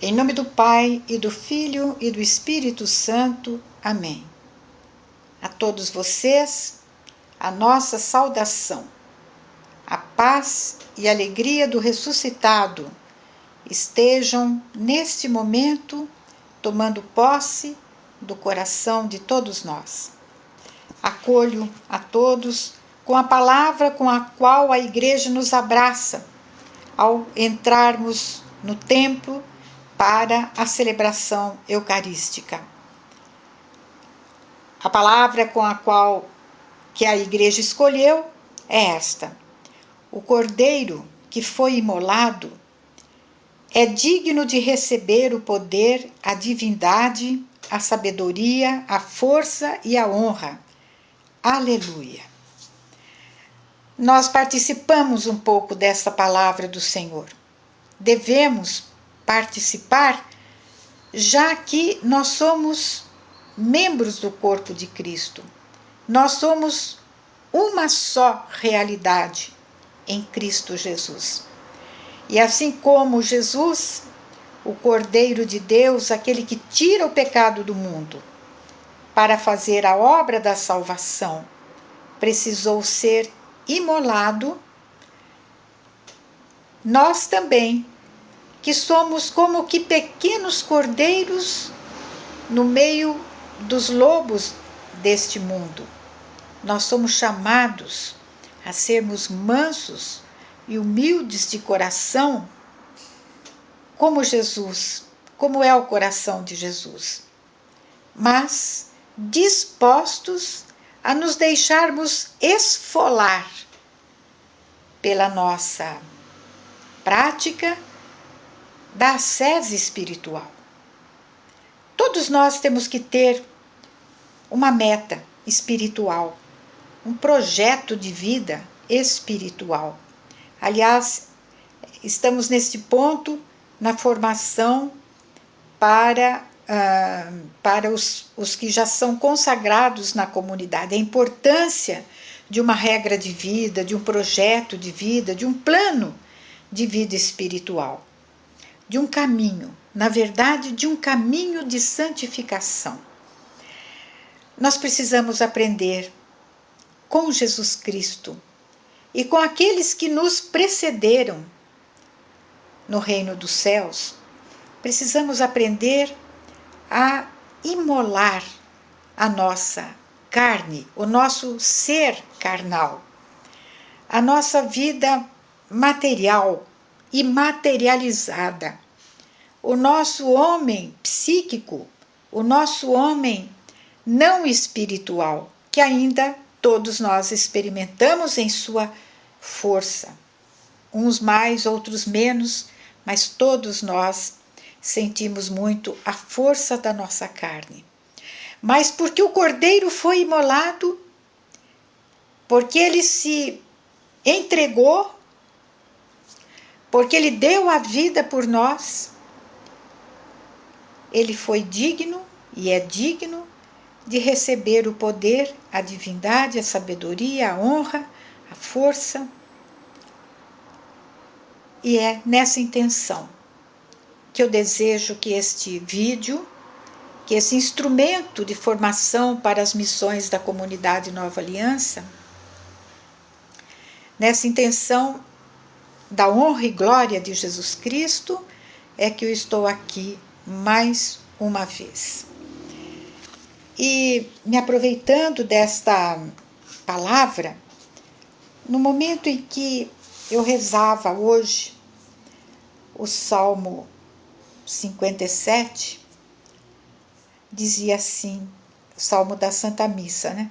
Em nome do Pai, e do Filho, e do Espírito Santo. Amém. A todos vocês, a nossa saudação. A paz e alegria do ressuscitado estejam, neste momento, tomando posse do coração de todos nós. Acolho a todos com a palavra com a qual a Igreja nos abraça ao entrarmos no templo para a celebração eucarística. A palavra com a qual que a Igreja escolheu é esta: o Cordeiro que foi imolado é digno de receber o poder, a divindade, a sabedoria, a força e a honra. Aleluia! Nós participamos um pouco dessa palavra do Senhor. Devemos participar, já que nós somos membros do corpo de Cristo. Nós somos uma só realidade em Cristo Jesus. E assim como Jesus, o Cordeiro de Deus, aquele que tira o pecado do mundo, para fazer a obra da salvação, precisou ser imolado, nós também, que somos como que pequenos cordeiros no meio dos lobos deste mundo, nós somos chamados a sermos mansos e humildes de coração, como Jesus, como é o coração de Jesus, mas dispostos a nos deixarmos esfolar pela nossa prática da ascese espiritual. Todos nós temos que ter uma meta espiritual, um projeto de vida espiritual. Aliás, estamos neste ponto na formação para os que já são consagrados na comunidade, a importância de uma regra de vida, de um projeto de vida, de um plano de vida espiritual, de um caminho, na verdade, de um caminho de santificação. Nós precisamos aprender com Jesus Cristo e com aqueles que nos precederam no reino dos céus. Precisamos aprender a imolar a nossa carne, o nosso ser carnal, a nossa vida material e materializada, o nosso homem psíquico, o nosso homem não espiritual, que ainda todos nós experimentamos em sua força. Uns mais, outros menos, mas todos nós sentimos muito a força da nossa carne. Mas porque o Cordeiro foi imolado, porque ele se entregou, porque ele deu a vida por nós, ele foi digno e é digno de receber o poder, a divindade, a sabedoria, a honra, a força. E é nessa intenção que eu desejo que este vídeo, que esse instrumento de formação para as missões da comunidade Nova Aliança, nessa intenção da honra e glória de Jesus Cristo, é que eu estou aqui mais uma vez. E me aproveitando desta palavra, no momento em que eu rezava hoje o Salmo 57, dizia assim, Salmo da Santa Missa, né?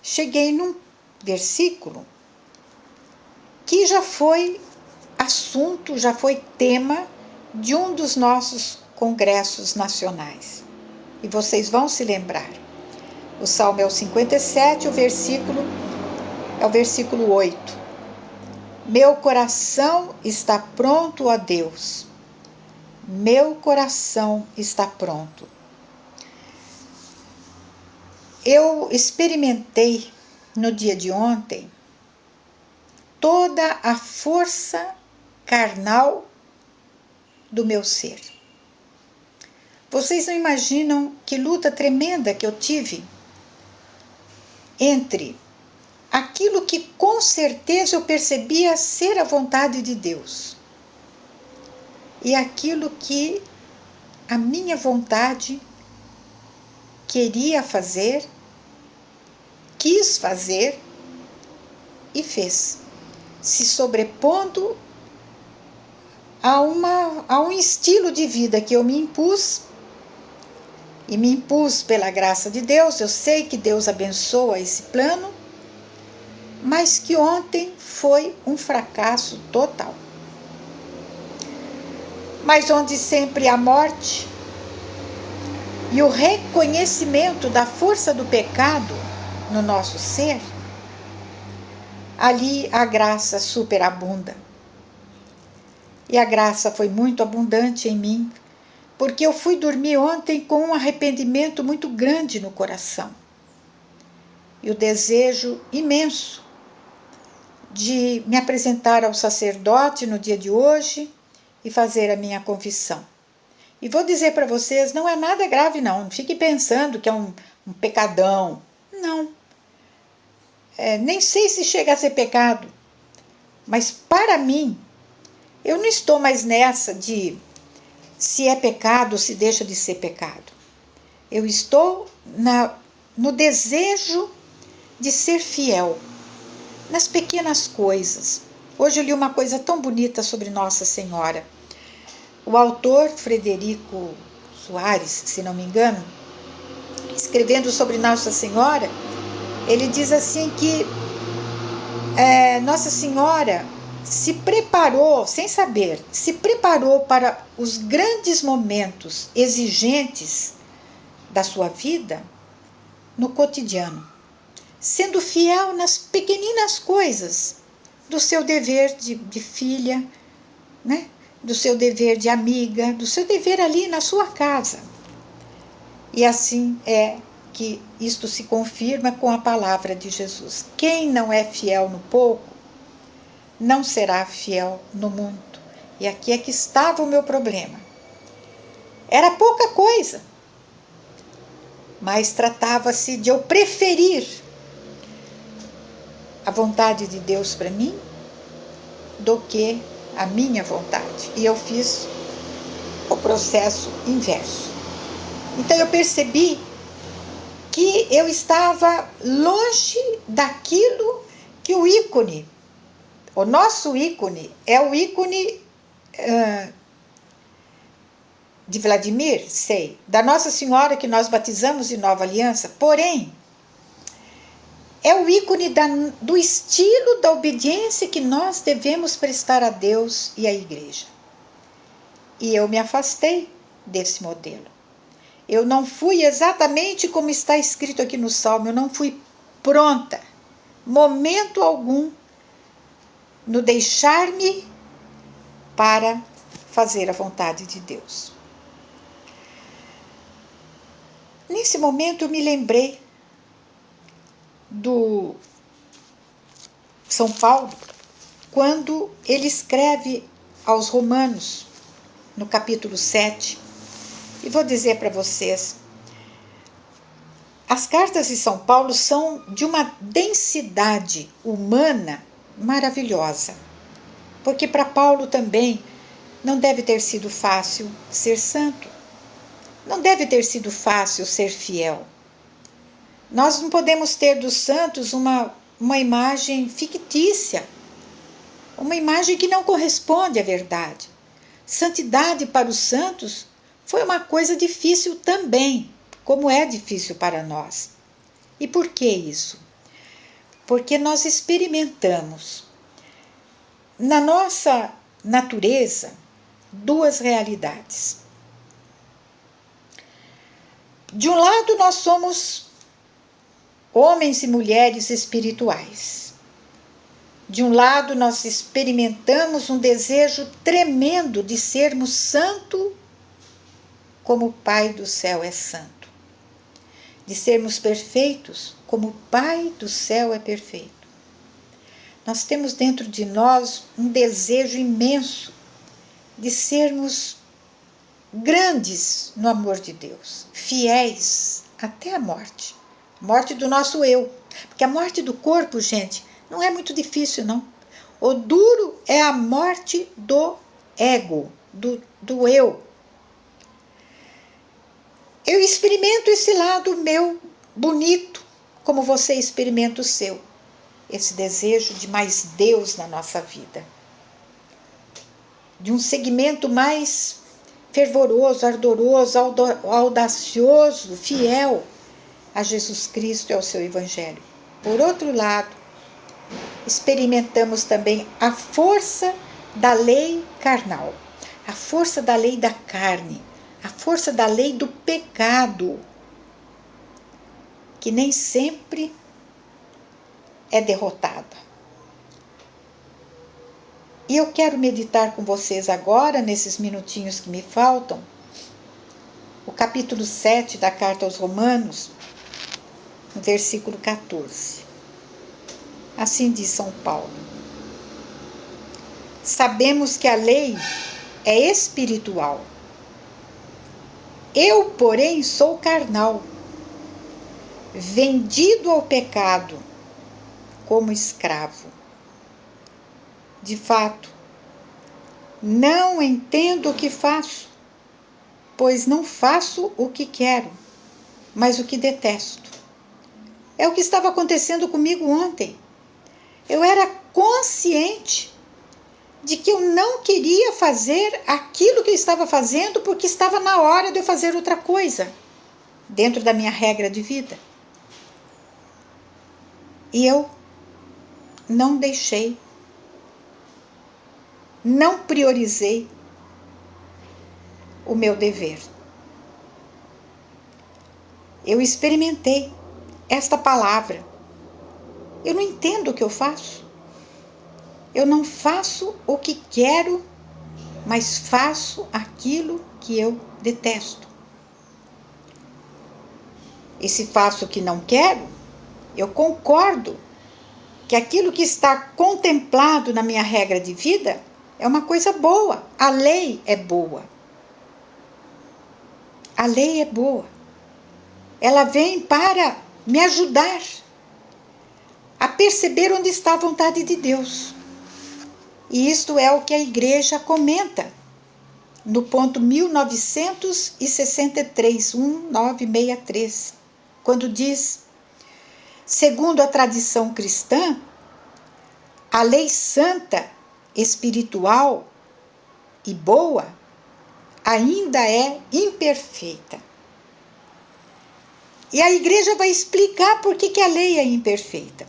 Cheguei num versículo que já foi assunto, já foi tema de um dos nossos congressos nacionais. E vocês vão se lembrar. O Salmo é o 57, o versículo é o versículo 8. Meu coração está pronto a Deus. Meu coração está pronto. Eu experimentei no dia de ontem toda a força carnal do meu ser. Vocês não imaginam que luta tremenda que eu tive entre aquilo que com certeza eu percebia ser a vontade de Deus e aquilo que a minha vontade queria fazer, quis fazer e fez, se sobrepondo a um estilo de vida que eu me impus, e me impus pela graça de Deus. Eu sei que Deus abençoa esse plano, mas que ontem foi um fracasso total. Mas onde sempre há morte e o reconhecimento da força do pecado no nosso ser, ali a graça superabunda. E a graça foi muito abundante em mim, porque eu fui dormir ontem com um arrependimento muito grande no coração. E o desejo imenso de me apresentar ao sacerdote no dia de hoje e fazer a minha confissão. E vou dizer para vocês, não é nada grave não fique pensando que é um pecadão. Não. Nem sei se chega a ser pecado, mas para mim, eu não estou mais nessa de se é pecado ou se deixa de ser pecado. Eu estou no desejo de ser fiel, nas pequenas coisas. Hoje eu li uma coisa tão bonita sobre Nossa Senhora. O autor Frederico Soares, se não me engano, escrevendo sobre Nossa Senhora, ele diz assim que Nossa Senhora se preparou, sem saber, se preparou para os grandes momentos exigentes da sua vida no cotidiano, sendo fiel nas pequeninas coisas do seu dever de filha, né? Do seu dever de amiga, do seu dever ali na sua casa. E assim é que isto se confirma com a palavra de Jesus. Quem não é fiel no pouco, não será fiel no muito. E aqui é que estava o meu problema. Era pouca coisa, mas tratava-se de eu preferir a vontade de Deus para mim do que a minha vontade. E eu fiz o processo inverso. Então eu percebi que eu estava longe daquilo que o ícone, o nosso ícone, é o ícone de Vladimir, sei, da Nossa Senhora que nós batizamos de Nova Aliança, porém, é o ícone do estilo da obediência que nós devemos prestar a Deus e à Igreja. E eu me afastei desse modelo. Eu não fui exatamente como está escrito aqui no Salmo, eu não fui pronta, momento algum, no deixar-me para fazer a vontade de Deus. Nesse momento eu me lembrei do São Paulo, quando ele escreve aos Romanos, no capítulo 7, e vou dizer para vocês, as cartas de São Paulo são de uma densidade humana maravilhosa, porque para Paulo também não deve ter sido fácil ser santo, não deve ter sido fácil ser fiel. Nós não podemos ter dos santos uma imagem fictícia, uma imagem que não corresponde à verdade. Santidade para os santos foi uma coisa difícil também, como é difícil para nós. E por que isso? Porque nós experimentamos na nossa natureza duas realidades. De um lado, nós somos homens e mulheres espirituais. De um lado, nós experimentamos um desejo tremendo de sermos santos como o Pai do céu é santo. De sermos perfeitos como o Pai do céu é perfeito. Nós temos dentro de nós um desejo imenso de sermos grandes no amor de Deus, fiéis até a morte. Morte do nosso eu. Porque a morte do corpo, gente, não é muito difícil, não. O duro é a morte do ego, do eu. Eu experimento esse lado meu bonito, como você experimenta o seu. Esse desejo de mais Deus na nossa vida. De um segmento mais fervoroso, ardoroso, audacioso, fiel a Jesus Cristo e ao seu Evangelho. Por outro lado, experimentamos também a força da lei carnal, a força da lei da carne, a força da lei do pecado, que nem sempre é derrotada. E eu quero meditar com vocês agora, nesses minutinhos que me faltam, o capítulo 7 da Carta aos Romanos, no versículo 14. Assim diz São Paulo: sabemos que a lei é espiritual. Eu, porém, sou carnal, vendido ao pecado como escravo. De fato, não entendo o que faço, pois não faço o que quero, mas o que detesto. É o que estava acontecendo comigo ontem. Eu era consciente de que eu não queria fazer aquilo que eu estava fazendo porque estava na hora de eu fazer outra coisa, dentro da minha regra de vida. E eu não deixei, não priorizei o meu dever. Eu experimentei esta palavra. Eu não entendo o que eu faço. Eu não faço o que quero, mas faço aquilo que eu detesto. E se faço o que não quero, eu concordo que aquilo que está contemplado na minha regra de vida é uma coisa boa. A lei é boa. A lei é boa. Ela vem para me ajudar a perceber onde está a vontade de Deus. E isto é o que a igreja comenta no ponto 1963, 1963, quando diz: segundo a tradição cristã, a lei santa, espiritual e boa ainda é imperfeita. E a igreja vai explicar por que a lei é imperfeita.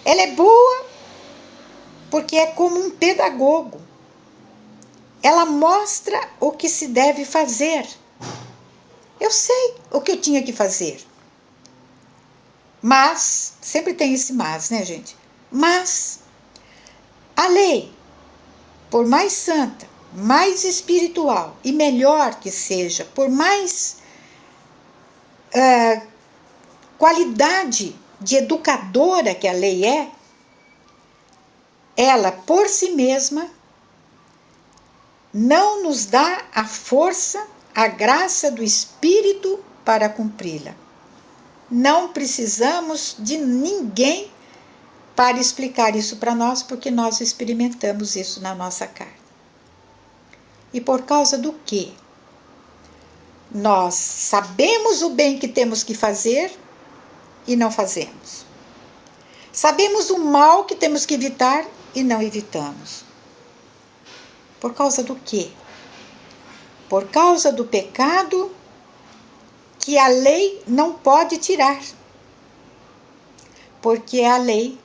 Ela é boa porque é como um pedagogo. Ela mostra o que se deve fazer. Eu sei o que eu tinha que fazer. Mas, sempre tem esse mas, né, gente? Mas a lei, por mais santa, mais espiritual e melhor que seja, por mais qualidade de educadora que a lei é, ela por si mesma não nos dá a força, a graça do Espírito para cumpri-la. Não precisamos de ninguém para explicar isso para nós, porque nós experimentamos isso na nossa carne. E por causa do quê? Nós sabemos o bem que temos que fazer e não fazemos. Sabemos o mal que temos que evitar e não evitamos. Por causa do quê? Por causa do pecado que a lei não pode tirar. Porque a lei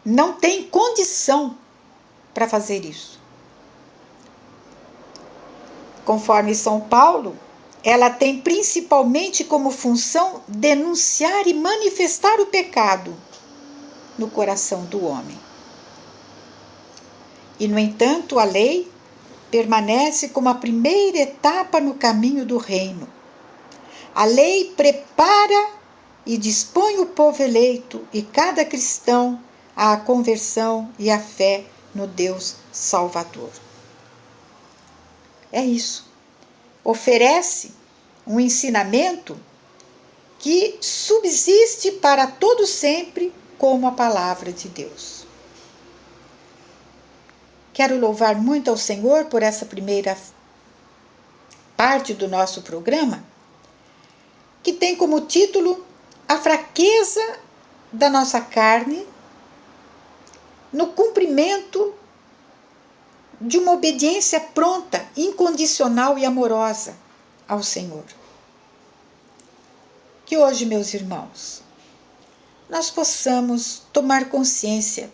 não tem condição para fazer isso. Conforme São Paulo, ela tem principalmente como função denunciar e manifestar o pecado no coração do homem. E, no entanto, a lei permanece como a primeira etapa no caminho do reino. A lei prepara e dispõe o povo eleito e cada cristão à conversão e à fé no Deus Salvador. é isso. Oferece um ensinamento que subsiste para todo sempre como a palavra de Deus. Quero louvar muito ao Senhor por essa primeira parte do nosso programa, que tem como título A fraqueza da nossa carne no cumprimento de uma obediência pronta, incondicional e amorosa ao Senhor. Que hoje, meus irmãos, nós possamos tomar consciência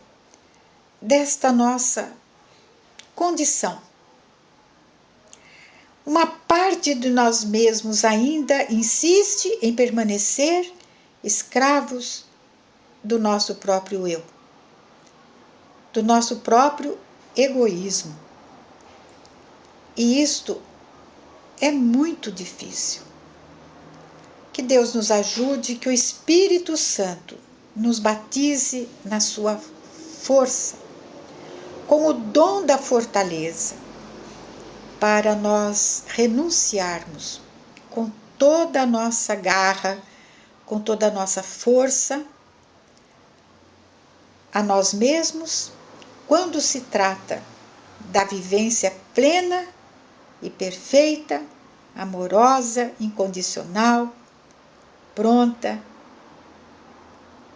desta nossa condição. Uma parte de nós mesmos ainda insiste em permanecer escravos do nosso próprio eu, do nosso próprio egoísmo. E isto é muito difícil. Que Deus nos ajude, que o Espírito Santo nos batize na sua força, com o dom da fortaleza, para nós renunciarmos com toda a nossa garra, com toda a nossa força, a nós mesmos, quando se trata da vivência plena e perfeita, amorosa, incondicional, pronta,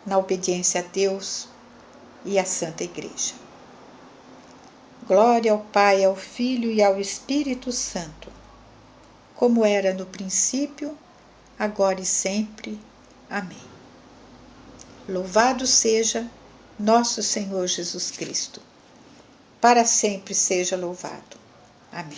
na obediência a Deus e à Santa Igreja. Glória ao Pai, ao Filho e ao Espírito Santo, como era no princípio, agora e sempre. Amém. Louvado seja nosso Senhor Jesus Cristo. Para sempre seja louvado. Amém.